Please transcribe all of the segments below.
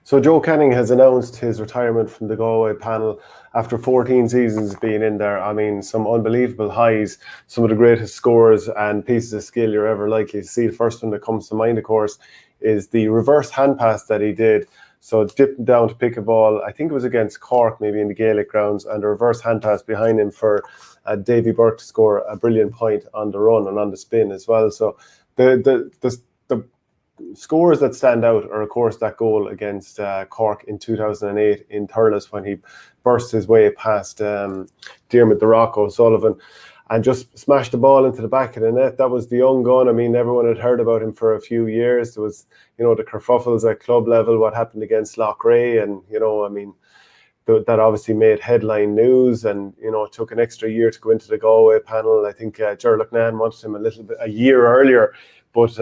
So Joe Canning has announced his retirement from the Galway panel after 14 seasons being in there. I mean, some unbelievable highs, some of the greatest scores and pieces of skill you're ever likely to see. The first one that comes to mind, of course, is the reverse hand pass that he did. So dipping down to pick a ball, I think it was against Cork, maybe in the Gaelic grounds, and a reverse hand pass behind him for Davy Burke to score a brilliant point on the run and on the spin as well. So the scores that stand out are, of course, that goal against Cork in 2008 in Thurles when he burst his way past Diarmuid the Rock O'Sullivan and just smashed the ball into the back of the net. That was the young gun. I mean, everyone had heard about him for a few years. There was, the kerfuffles at club level, what happened against Loughrea, and, that obviously made headline news, and, it took an extra year to go into the Galway panel. I think Gerald Nan wanted him a year earlier, but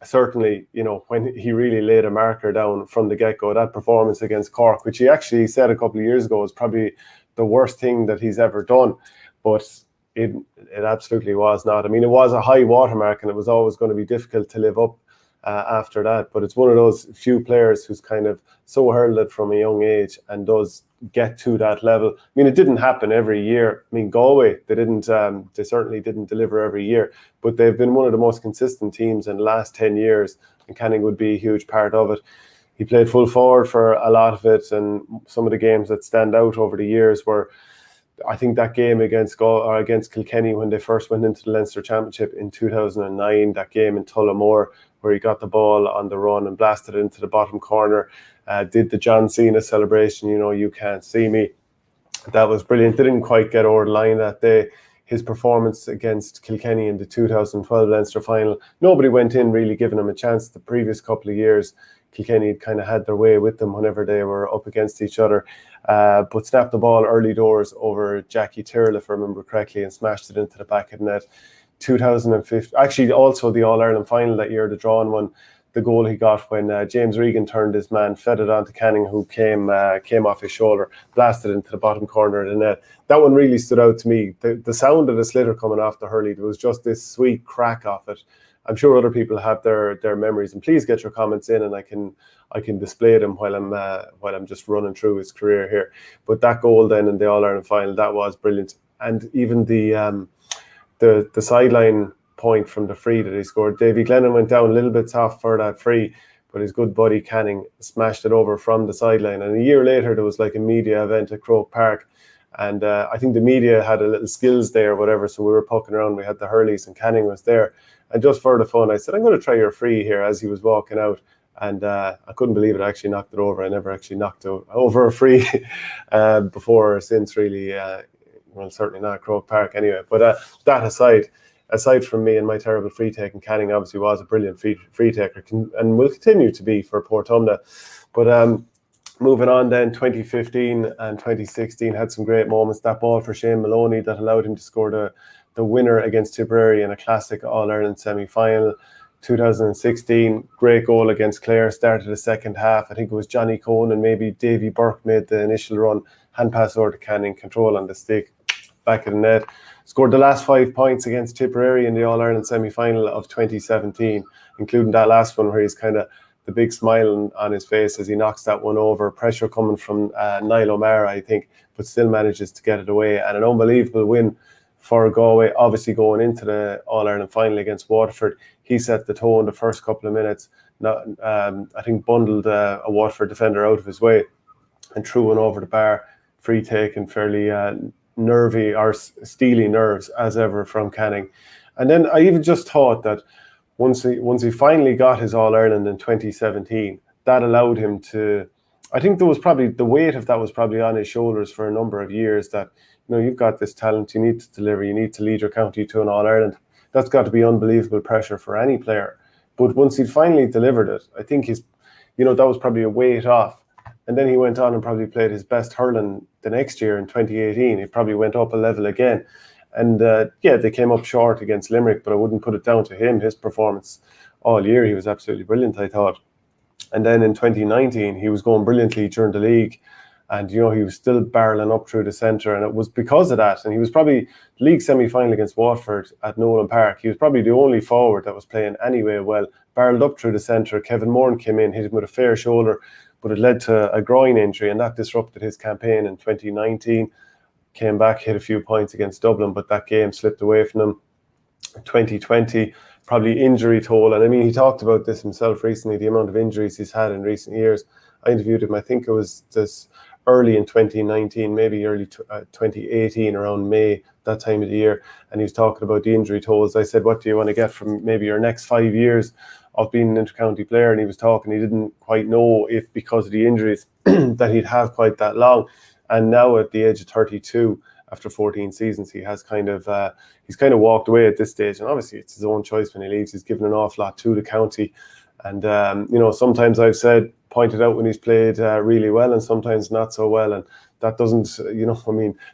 certainly, when he really laid a marker down from the get-go, that performance against Cork, which he actually said a couple of years ago was probably the worst thing that he's ever done, but it absolutely was not. I mean, it was a high watermark, and it was always going to be difficult to live up after that, but it's one of those few players who's kind of so hurled it from a young age and does get to that level. I mean, it didn't happen every year. I mean, Galway, they certainly didn't deliver every year, but they've been one of the most consistent teams in the last 10 years, and Canning would be a huge part of it. He played full forward for a lot of it, and some of the games that stand out over the years were, I think, that game against Kilkenny when they first went into the Leinster Championship in 2009, that game in Tullamore where he got the ball on the run and blasted it into the bottom corner, did the John Cena celebration, you can't see me. That was brilliant. They didn't quite get over the line that day. His performance against Kilkenny in the 2012 Leinster final, nobody went in really giving him a chance. The previous couple of years, Kilkenny kind of had their way with them whenever they were up against each other, but snapped the ball early doors over Jackie Tyrrell, if I remember correctly, and smashed it into the back of the net. 2015, actually also the All-Ireland final that year, the drawn one, the goal he got when James Regan turned his man, fed it on to Canning, who came off his shoulder, blasted into the bottom corner of the net. That one really stood out to me. The sound of the sliotar coming off the hurley, there was just this sweet crack off it. I'm sure other people have their memories, and please get your comments in, and I can display them while I'm just running through his career here. But that goal then in the All-Ireland final, that was brilliant. And even the sideline point from the free that he scored, Davy Glennon went down a little bit soft for that free, but his good buddy Canning smashed it over from the sideline. And a year later, there was like a media event at Croke Park, and I think the media had a little skills day or whatever, so we were poking around. We had the hurleys, and Canning was there. And just for the fun, I said, I'm going to try your free here as he was walking out. And I couldn't believe it. I actually knocked it over. I never actually knocked over a free before or since, really. Well, certainly not at Croke Park anyway. But that aside from me and my terrible free taking, Canning obviously was a brilliant free taker and will continue to be for Portumna. But moving on then, 2015 and 2016 had some great moments. That ball for Shane Maloney that allowed him to score the winner against Tipperary in a classic All-Ireland semi-final. 2016, great goal against Clare, started the second half. I think it was Johnny Cohen and maybe Davy Burke made the initial run, hand pass over to Canning, control on the stick, back of the net. Scored the last 5 points against Tipperary in the All-Ireland semi-final of 2017, including that last one where he's kind of the big smile on his face as he knocks that one over. Pressure coming from Niall O'Mara, I think, but still manages to get it away. And an unbelievable win for Galway, obviously going into the All-Ireland final against Waterford. He set the tone the first couple of minutes. I think bundled a Waterford defender out of his way and threw one over the bar. Free taken, fairly nervy or steely nerves as ever from Canning. And then I even just thought that once he finally got his All-Ireland in 2017, that allowed him to, I think there was probably, the weight of that was probably on his shoulders for a number of years, that, you've got this talent, you need to deliver, you need to lead your county to an All-Ireland. That's got to be unbelievable pressure for any player. But once he finally delivered it, I think that was probably a weight off. And then he went on and probably played his best hurling the next year in 2018. He probably went up a level again. And they came up short against Limerick, but I wouldn't put it down to him. His performance all year, he was absolutely brilliant, I thought. And then in 2019, he was going brilliantly during the league. And, he was still barreling up through the centre. And it was because of that. And he was probably league semi-final against Watford at Nolan Park. He was probably the only forward that was playing anyway well. Barreled up through the centre. Kevin Moran came in, hit him with a fair shoulder. but it led to a groin injury, and that disrupted his campaign in 2019. Came back, hit a few points against Dublin, but that game slipped away from him. 2020, probably injury toll. And I mean, he talked about this himself recently, the amount of injuries he's had in recent years. I interviewed him, I think it was this early in 2019, maybe early 2018, around May, that time of the year. And he was talking about the injury tolls. I said, what do you want to get from maybe your next 5 years of being an intercounty player? And he was talking, he didn't quite know if because of the injuries that he'd have quite that long. And now at the age of 32, after 14 seasons, he has kind of walked away at this stage. And obviously it's his own choice when he leaves. He's given an awful lot to the county. And, sometimes I've pointed out when he's played really well and sometimes not so well. And that doesn't,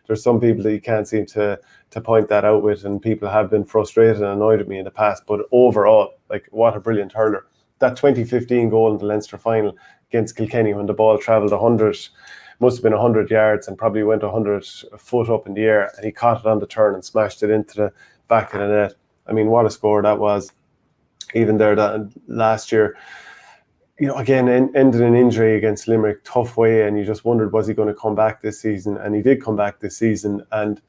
there's some people that you can't seem to point that out with, and people have been frustrated and annoyed at me in the past. But overall, what a brilliant hurler. That 2015 goal in the Leinster final against Kilkenny when the ball travelled 100, must have been 100 yards and probably went 100 foot up in the air, and he caught it on the turn and smashed it into the back of the net. I mean, what a score that was. Even there that last year, again, ended in injury against Limerick, tough way, and you just wondered, was he going to come back this season? And he did come back this season, and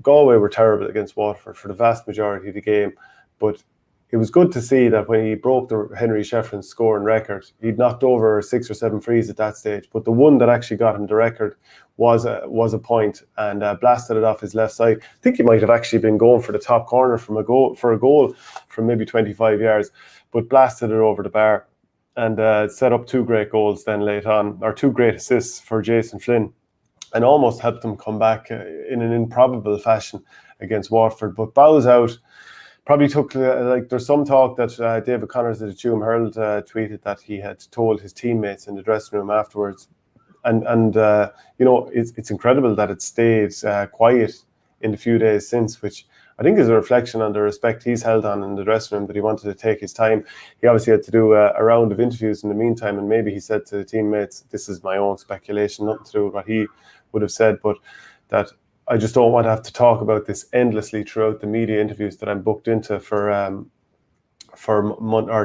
Galway were terrible against Waterford for the vast majority of the game. But it was good to see that when he broke the Henry Sheffrin's scoring record, he'd knocked over 6 or 7 frees at that stage. But the one that actually got him the record was a point, and blasted it off his left side. I think he might have actually been going for the top corner for a goal from maybe 25 yards, but blasted it over the bar and set up 2 great goals then late on, or 2 great assists for Jason Flynn, and almost helped them come back in an improbable fashion against Waterford. But bows out. Probably took, there's some talk that David Connors of the Tuam Herald tweeted that he had told his teammates in the dressing room afterwards. And it's incredible that it stayed quiet in the few days since, which I think is a reflection on the respect he's held on in the dressing room, that he wanted to take his time. He obviously had to do a round of interviews in the meantime, and maybe he said to the teammates, this is my own speculation, nothing to do with what he would have said, but that I just don't want to have to talk about this endlessly throughout the media interviews that I'm booked into for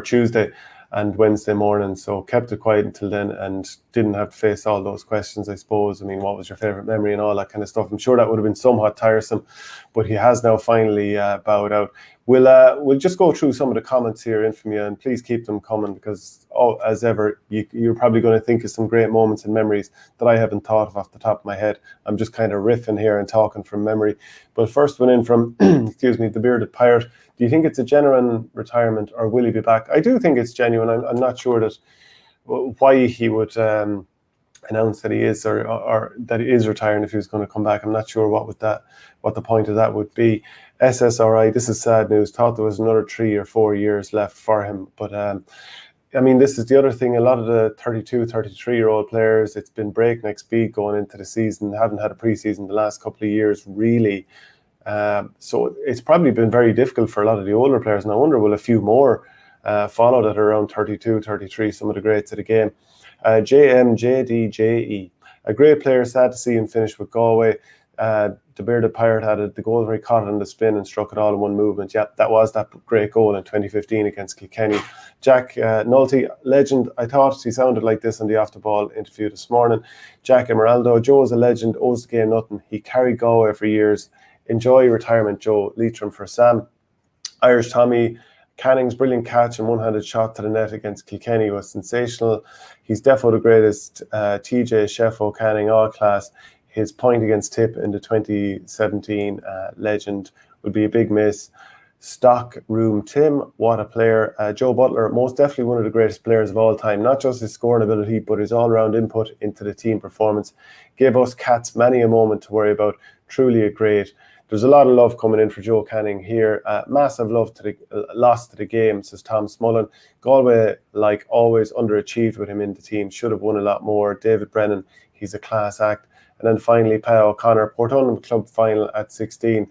Tuesday and Wednesday morning. So kept it quiet until then and didn't have to face all those questions, I suppose. I mean, what was your favourite memory and all that kind of stuff? I'm sure that would have been somewhat tiresome, but he has now finally bowed out. We'll just go through some of the comments here in from you, and please keep them coming, because as ever, you're probably going to think of some great moments and memories that I haven't thought of off the top of my head. I'm just kind of riffing here and talking from memory. But first one in from, the Bearded Pirate. Do you think it's a genuine retirement, or will he be back? I do think it's genuine. I'm not sure that why he would announce that he is or that he is retiring if he was going to come back. I'm not sure what the point of that would be. SSRI, this is sad news. Thought there was another 3 or 4 years left for him. But this is the other thing. A lot of the 32, 33-year-old players, it's been breakneck speed going into the season. Haven't had a preseason the last couple of years, really. So it's probably been very difficult for a lot of the older players. And I wonder, will a few more follow that are around 32, 33, some of the greats of the game. JMJDJE, a great player, sad to see him finish with Galway. The Bearded Pirate had the goal where he caught it on the spin and struck it all in one movement. Yeah, that was that great goal in 2015 against Kilkenny. Jack Nulty, legend. I thought he sounded like this on the Off the Ball interview this morning. Jack Emeraldo, Joe is a legend, owes the game nothing. He carried Galway for years. Enjoy retirement, Joe. Leitrim for Sam. Irish Tommy, Canning's brilliant catch and one-handed shot to the net against Kilkenny was sensational. He's definitely the greatest. TJ Sheffo Canning, all class. His point against Tip in the 2017 legend would be a big miss. Stock Room Tim, what a player. Joe Butler, most definitely one of the greatest players of all time. Not just his scoring ability, but his all-round input into the team performance. Gave us Cats many a moment to worry about. Truly a great. There's a lot of love coming in for Joe Canning here. Massive love to the loss to the game, says Tom Smullen. Galway, like always, underachieved with him in the team. Should have won a lot more. David Brennan, he's a class act. And then finally, Pao O'Connor, Portonum club final at 16.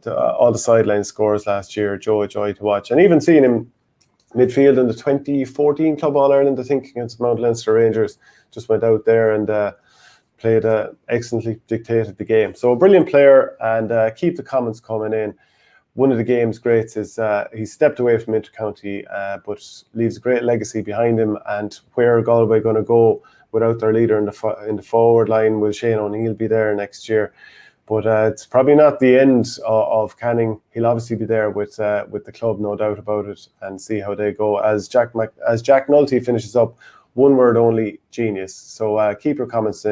All the sideline scores last year, Joe, a joy to watch. And even seeing him midfield in the 2014 Club All-Ireland, I think, against Mount Leinster Rangers, just went out there and played excellently, dictated the game. So a brilliant player, and keep the comments coming in. one of the game's greats is he stepped away from Intercounty, but leaves a great legacy behind him. And where Galway going to go without their leader in the forward line? Will Shane O'Neill be there next year? But it's probably not the end of Canning. He'll obviously be there with the club, no doubt about it, and see how they go. As Jack Nulty finishes up, one word only: genius. So keep your comments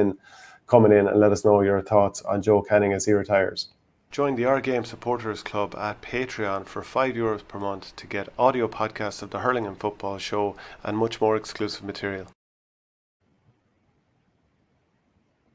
coming in and let us know your thoughts on Joe Canning as he retires. Join the Our Game Supporters Club at Patreon for €5 per month to get audio podcasts of the Hurling and Football Show and much more exclusive material.